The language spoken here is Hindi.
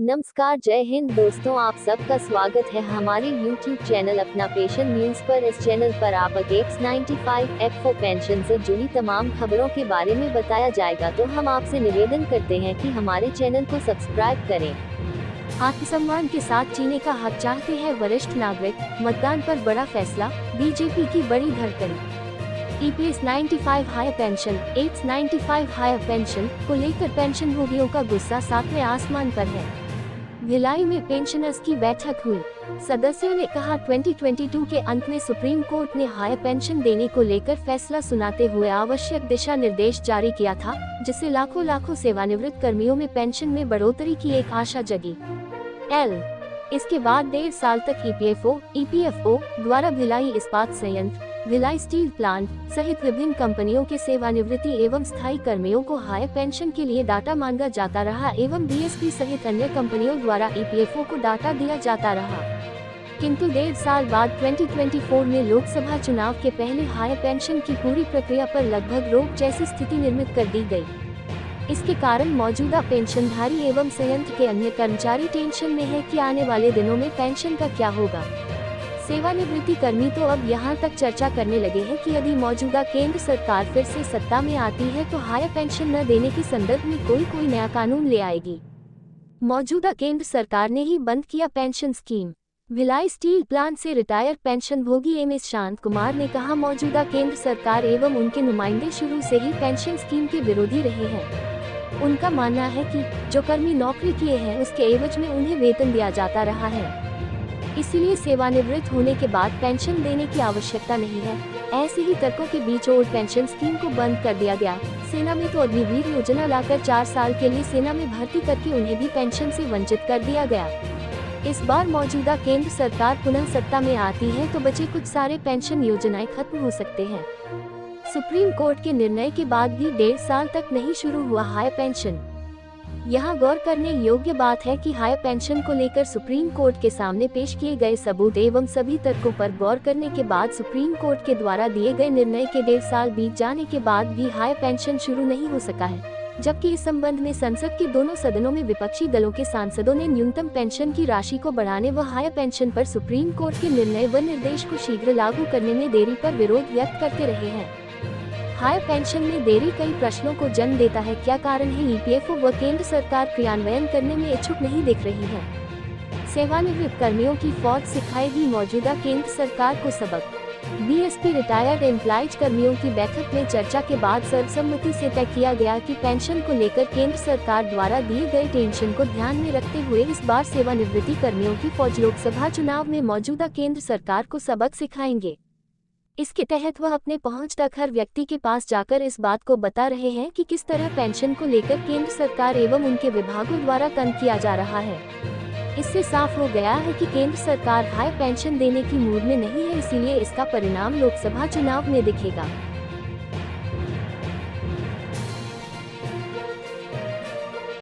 नमस्कार, जय हिंद दोस्तों, आप सबका स्वागत है हमारे YouTube चैनल अपना पेशन न्यूज पर। इस चैनल पर आपको X95F4 पेंशन से जुड़ी तमाम खबरों के बारे में बताया जाएगा, तो हम आपसे निवेदन करते हैं कि हमारे चैनल को सब्सक्राइब करें। आत्मसम्मान के साथ जीने का हक चाहते हैं वरिष्ठ नागरिक, मतदान पर बड़ा फैसला, बीजेपी की बड़ी धड़कन। EPS 95 higher pension, X 95 higher pension को लेकर पेंशन भोगियों का गुस्सा सातवें आसमान पर है। भिलाई में पेंशनर्स की बैठक हुई। सदस्यों ने कहा 2022 के अंत में सुप्रीम कोर्ट ने हायर पेंशन देने को लेकर फैसला सुनाते हुए आवश्यक दिशा निर्देश जारी किया था, जिससे लाखों सेवानिवृत्त कर्मियों में पेंशन में बढ़ोतरी की एक आशा जगी। इसके बाद 1.5 साल तक EPFO द्वारा भिलाई इस्पात संयंत्र, भिलाई स्टील प्लांट सहित विभिन्न कंपनियों के सेवानिवृत्ति एवं स्थायी कर्मियों को हायर पेंशन के लिए डाटा मांगा जाता रहा एवं BSP सहित अन्य कंपनियों द्वारा EPFO को डाटा दिया जाता रहा। किंतु 1.5 साल बाद 2024 में लोकसभा चुनाव के पहले हायर पेंशन की पूरी प्रक्रिया पर लगभग रोक जैसी स्थिति निर्मित कर दी गई। इसके कारण मौजूदा पेंशनधारी एवं संयंत्र के अन्य कर्मचारी टेंशन में है कि आने वाले दिनों में पेंशन का क्या होगा। सेवानिवृत्ति कर्मी तो अब यहाँ तक चर्चा करने लगे हैं कि यदि मौजूदा केंद्र सरकार फिर से सत्ता में आती है तो हायर पेंशन न देने के संदर्भ में कोई नया कानून ले आएगी। मौजूदा केंद्र सरकार ने ही बंद किया pension scheme. Bhilai steel plant से रिटायर पेंशन भोगी MS शांत कुमार ने कहा, मौजूदा केंद्र सरकार एवं उनके नुमाइंदे शुरू से ही पेंशन स्कीम के विरोधी रहे हैं। उनका मानना है कि जो कर्मी नौकरी किए हैं उसके एवज में उन्हें वेतन दिया जाता रहा है, इसीलिए सेवानिवृत्त होने के बाद पेंशन देने की आवश्यकता नहीं है। ऐसे ही तर्कों के बीच ओल्ड पेंशन स्कीम को बंद कर दिया गया। सेना में तो अग्निवीर योजना लाकर 4 साल के लिए सेना में भर्ती करके उन्हें भी पेंशन से वंचित कर दिया गया। इस बार मौजूदा केंद्र सरकार पुनः सत्ता में आती है तो बचे कुछ सारे पेंशन योजनाएं खत्म हो सकते हैं। सुप्रीम कोर्ट के निर्णय के बाद भी 1.5 साल तक नहीं शुरू हुआ हायर पेंशन। यहाँ गौर करने योग्य बात है कि हायर पेंशन को लेकर सुप्रीम कोर्ट के सामने पेश किए गए सबूत एवं सभी तर्कों पर गौर करने के बाद सुप्रीम कोर्ट के द्वारा दिए गए निर्णय के 1.5 साल बीत जाने के बाद भी हायर पेंशन शुरू नहीं हो सका है, जबकि इस संबंध में संसद के दोनों सदनों में विपक्षी दलों के सांसदों ने न्यूनतम पेंशन की राशि को बढ़ाने व हायर पेंशन पर सुप्रीम कोर्ट के निर्णय व निर्देश को शीघ्र लागू करने में देरी पर विरोध व्यक्त करते रहे हैं। हायर पेंशन में देरी कई प्रश्नों को जन्म देता है। क्या कारण है EPFO व केंद्र सरकार क्रियान्वयन करने में इच्छुक नहीं दिख रही है। सेवानिवृत्त कर्मियों की फौज सिखाएगी मौजूदा केंद्र सरकार को सबक। BSP रिटायर्ड एम्प्लॉयज कर्मियों की बैठक में चर्चा के बाद सर्वसम्मति से तय किया गया कि पेंशन को लेकर केंद्र सरकार द्वारा दिए गए टेंशन को ध्यान में रखते हुए इस बार सेवानिवृत्ति कर्मियों की फौज लोकसभा चुनाव में मौजूदा केंद्र सरकार को सबक सिखाएंगे। इसके तहत वह अपने पहुंच तक हर व्यक्ति के पास जाकर इस बात को बता रहे हैं कि किस तरह पेंशन को लेकर केंद्र सरकार एवं उनके विभागों द्वारा तंग किया जा रहा है। इससे साफ हो गया है कि केंद्र सरकार हायर पेंशन देने की मूड में नहीं है, इसीलिए इसका परिणाम लोकसभा चुनाव में दिखेगा।